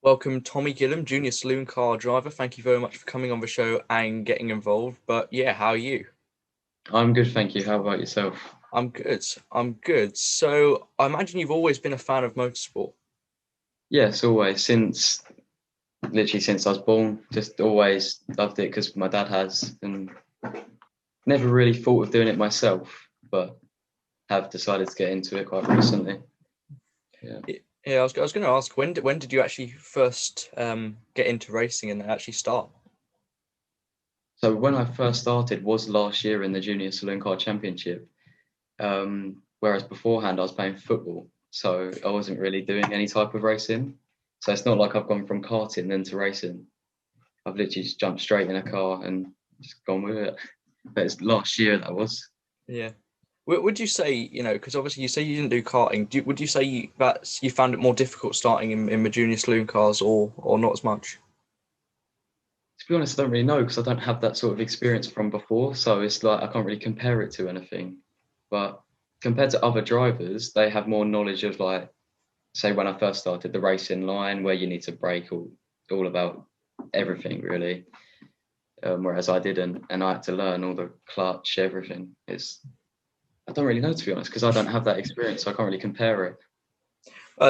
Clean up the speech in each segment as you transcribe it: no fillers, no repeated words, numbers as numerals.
Welcome, Tommy Gilham, junior saloon car driver. Thank you very much for coming on the show and getting involved. But yeah, how are you? I'm good, thank you. How about yourself? I'm good. I'm good. So I imagine you've always been a fan of motorsport. Yes, always since literally since I was born, just always loved it because my dad has, and never really thought of doing it myself, but have decided to get into it quite recently. Yeah. Yeah, I was going to ask when did you actually first get into racing and actually start? So when I first started was last year in the Junior Saloon Car Championship. Whereas beforehand I was playing football, so I wasn't really doing any type of racing. So it's not like I've gone from karting then to racing. I've literally just jumped straight in a car and just gone with it. But it's last year that was. Yeah. Would you say, because obviously you say you didn't do karting, would you say that you found it more difficult starting in the junior saloon cars or not as much? To be honest, I don't really know because I don't have that sort of experience from before. So it's like I can't really compare it to anything. But compared to other drivers, they have more knowledge of like, say, when I first started, the racing line where you need to brake, all about everything really. Whereas I didn't, and I had to learn all the clutch, everything. I don't really know, to be honest, because I don't have that experience, so I can't really compare it.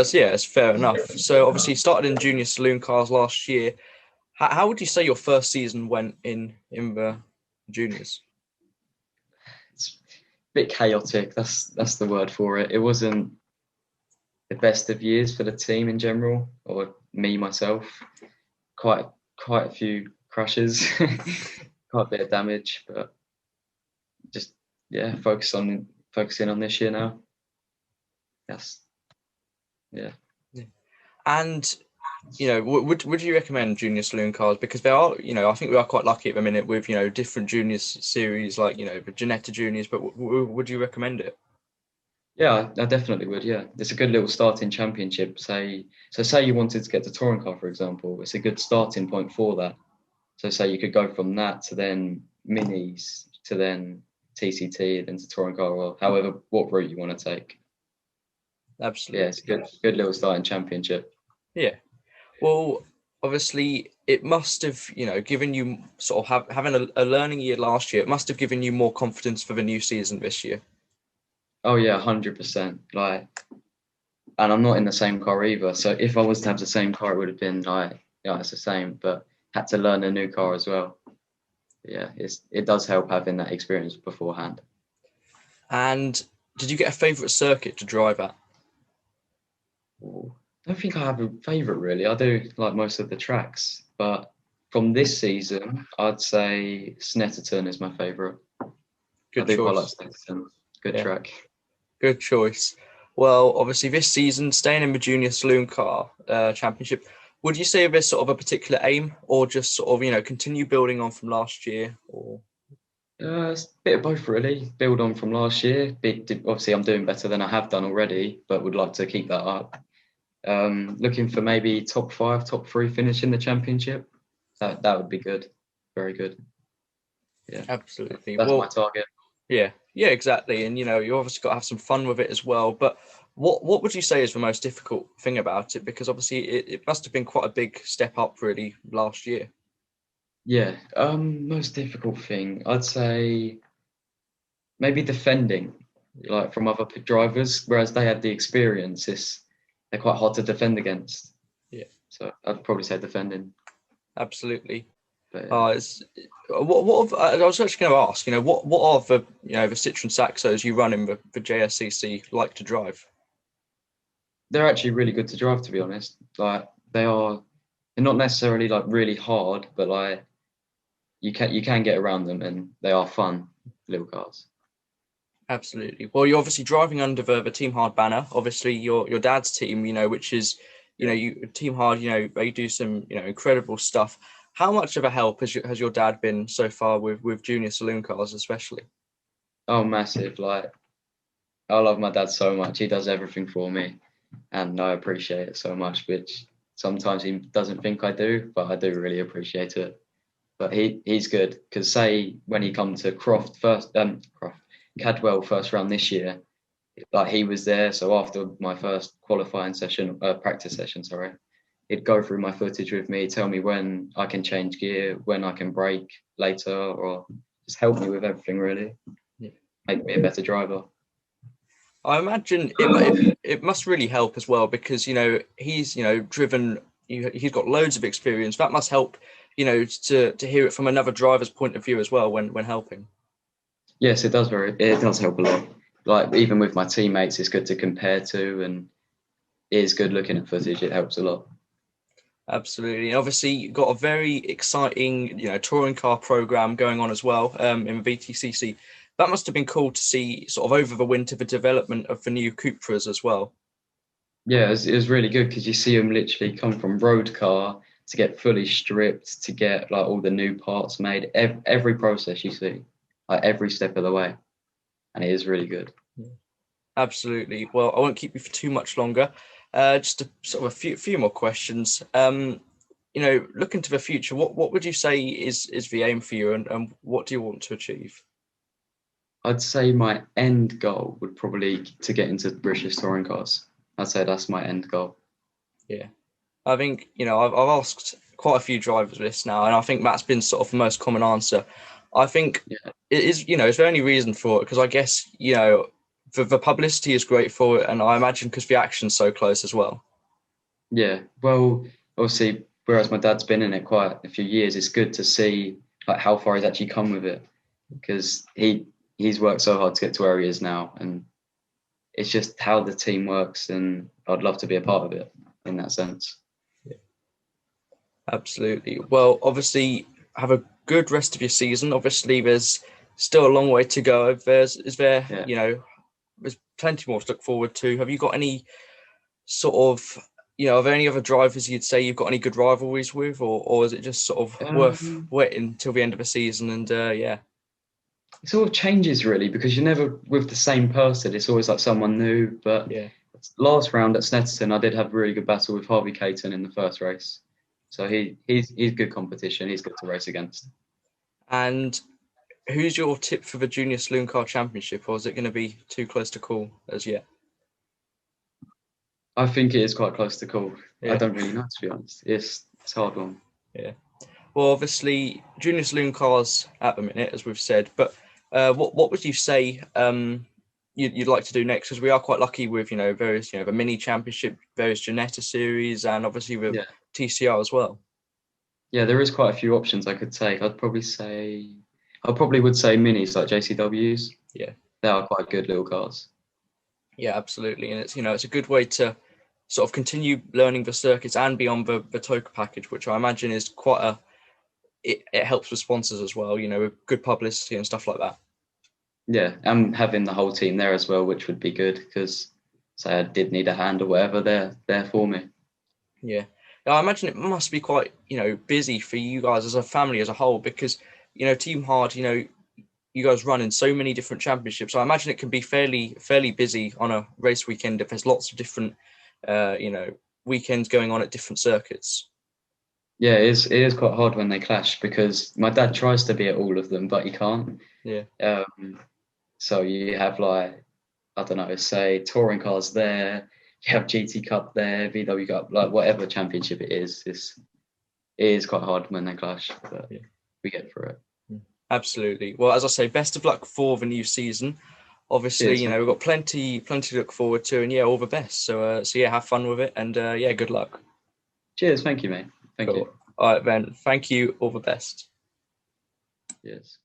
So yeah, it's fair enough. So obviously you started in junior saloon cars last year. How would you say your first season went in the juniors? It's a bit chaotic. That's the word for it. It wasn't the best of years for the team in general, or me myself. Quite quite a few crashes, quite a bit of damage, but just yeah, focusing on this year now. Yes, yeah. Yeah. And would you recommend junior saloon cars because there are I think we are quite lucky at the minute with different junior series like the Janetta Juniors, but would you recommend it? Yeah, I definitely would. Yeah, it's a good little starting championship. Say you wanted to get to touring car, for example, it's a good starting point for that. So say you could go from that to then minis to then TCT, then to touring car, or however what route you want to take. Yeah, it's a Absolutely. good little starting championship. Yeah. Well, obviously, it must have, given you sort of having a learning year last year. It must have given you more confidence for the new season this year. Oh yeah, 100%. Like, and I'm not in the same car either. So if I was to have the same car, it would have been like, yeah, it's the same, but had to learn a new car as well. Yeah, it does help having that experience beforehand. And did you get a favourite circuit to drive at? Ooh, I don't think I have a favourite really. I do like most of the tracks, but from this season, I'd say Snetterton is my favourite. I Good do quite like choice. Snetterton. Good Yeah, track. good choice. Well, obviously, this season, staying in the Junior Saloon Car Championship, would you say there's sort of a particular aim, or just sort of continue building on from last year? Or It's a bit of both really. Build on from last year. Obviously, I'm doing better than I have done already, but would like to keep that up. Looking for maybe top five, top three finish in the championship. That would be good. Very good. Yeah, absolutely. that's my Well, target. yeah, yeah, exactly. And you obviously got to have some fun with it as well. But what would you say is the most difficult thing about it? Because obviously it must have been quite a big step up really last year. Yeah. Most difficult thing I'd say maybe defending, Yeah, like from other drivers, whereas they had the experience. They're quite hard to defend against. yeah, So I'd probably say defending. absolutely. But yeah. It's I was actually going to ask, what are the the Citroen Saxos you run in the JSCC like to drive? They're actually really good to drive, to be honest. Like they're not necessarily like really hard, but like you can get around them, and they are fun little cars. Absolutely. Well, you're obviously driving under the Team Hard banner. Obviously, your dad's team, which is, Yeah. you Team Hard. They do some, incredible stuff. How much of a help has your dad been so far with junior saloon cars, especially? Oh, massive! Like I love my dad so much. He does everything for me, and I appreciate it so much. Which sometimes he doesn't think I do, but I do really appreciate it. But he's good because say when he come to Croft Cadwell first round this year, like he was there. So after my first qualifying session, practice session, sorry, he'd go through my footage with me, tell me when I can change gear, when I can brake later, or just help me with everything really, Yeah. make me a better driver. I imagine it must really help as well because he's driven. He's got loads of experience. That must help, to hear it from another driver's point of view as well when helping. Yes, it does help a lot. Like even with my teammates, it's good to compare to, and it is good looking at footage. It helps a lot. Absolutely. And obviously, you've got a very exciting, touring car program going on as well in VTCC. That must have been cool to see sort of over the winter the development of the new Cupras as well. Yeah, it was really good because you see them literally come from road car to get fully stripped, to get like all the new parts made. Every process you see, like every step of the way, and it is really good. Absolutely. Well, I won't keep you for too much longer. Just a few more questions. Looking to the future, what would you say is the aim for you, and what do you want to achieve? I'd say my end goal would probably to get into British touring cars. I'd say that's my end goal. Yeah, I think I've asked quite a few drivers this now, and I think that's been sort of the most common answer. I think Yeah, it is, is there any reason for it? Because I guess the publicity is great for it, and I imagine because the action's so close as well. yeah. Well, obviously, whereas my dad's been in it quite a few years, it's good to see like how far he's actually come with it because he's worked so hard to get to where he is now, and it's just how the team works, and I'd love to be a part of it in that sense. Absolutely. Well, obviously, have a good rest of your season. Obviously, there's still a long way to go. Is there, Yeah. there's plenty more to look forward to. Have you got any sort of, are there any other drivers you'd say you've got any good rivalries with, or is it just sort of worth Um, waiting till the end of the season and yeah? it sort of changes really because you're never with the same person. It's always like someone new. But Yeah. last round at Snetterton, I did have a really good battle with Harvey Caton in the first race. So he's good competition. He's good to race against. And who's your tip for the Junior Saloon Car Championship, or is it going to be too close to call as yet? I think it is quite close to call. I Yeah. don't really know to be honest. It's a hard one. Yeah. Well, obviously, junior saloon cars at the minute, as we've said. But what would you say you'd like to do next? Because we are quite lucky with various the mini championship, various Ginetta series, and obviously with Yeah. TCR as well. Yeah, there is quite a few options I could take. I probably would say minis like JCWs. Yeah. They are quite good little cars. Yeah, absolutely, and it's a good way to sort of continue learning the circuits and be on the Toka package, which I imagine is it helps with sponsors as well. With good publicity and stuff like that. Yeah, and having the whole team there as well, which would be good because say I did need a hand or whatever, they're there for me. Yeah. I imagine it must be quite, busy for you guys as a family as a whole because, Team Hard, you guys run in so many different championships. So I imagine it can be fairly busy on a race weekend if there's lots of different, weekends going on at different circuits. Yeah, it is quite hard when they clash because my dad tries to be at all of them, but he can't. Yeah. So you have like I don't know, say touring cars there, you have GT Cup there, VW Cup, like whatever championship it is quite hard when they clash, but Yeah. we get through it. Absolutely. Well, as I say, best of luck for the new season. Obviously, Cheers, we've got plenty to look forward to, and yeah, all the best. So yeah, have fun with it, and yeah, good luck. cheers, thank you, mate. Thank Cool. you. All right, Ben. Thank you. All the best. Yes.